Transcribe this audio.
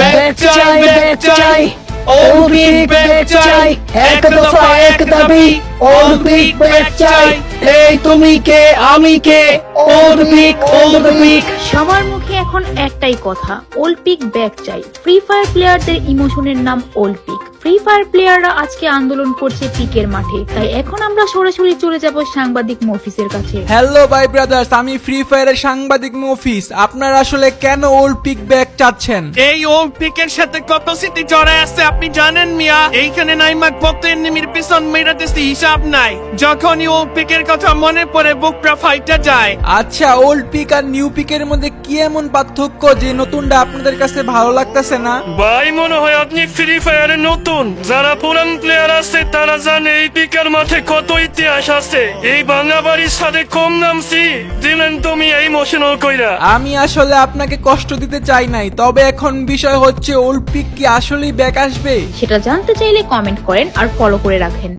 Back চাই Olympic back চাই এক দফা এক দাবি অলিম্পিক ব্যাক চাই এই তুমি কে আমি কে অলিম্পিক সবার মুখে এখন একটাই কথা, অলিম্পিক ব্যাক চাই। ফ্রি ফায়ার প্লেয়ারদের ইমোশনের নাম অলিম্পিক। ফ্রি ফায়ার প্লেয়াররা আজকে আন্দোলন করছে পিকের মাঠে, তাই এখন আমরা সরাসরি চলে যাব সাংবাদিক মফিসের কাছে। হ্যালো ভাই ব্রাদার্স, আমি ফ্রি ফায়ারের সাংবাদিক মফিস। আপনারা আসলে কেন অলিম্পিক ব্যাক চাচ্ছেন? এই অলিম্পিকের সাথে কত স্মৃতি জড়ায় আছে আপনি জানেন মিয়া? এইখানে নাইমাক কত এনিমির পিছন মেরাতেছি হিসাব নাই। যখনই অলিম্পিকের কথা মনে পড়ে বুকটা ফাইটা যায়। আচ্ছা, ওল্ড পিক আর নিউ পিকের মধ্যে কি এমন পার্থক্য যে নতুনটা আপনাদের কাছে ভালো লাগতেছে না? ভাই মনে হয় আপনি ফ্রি ফায়ারে নতুন। যারা পুরান প্লেয়ার আছে তারা জানে এই পিকের মাঠে কত ইতিহাস আছে। এই ভাঙা বাড়ির সাথে কম নামছি দিলেন তুমি এই ইমোশনাল কইরা। আমি আসলে আপনাকে কষ্ট দিতে চাই নাই, তবে এখন বিষয় হচ্ছে ওল্ড পিক কি আসলেই ব্যাক আসবে? সেটা জানতে চাইলে কমেন্ট করেন আর ফলো করে রাখেন।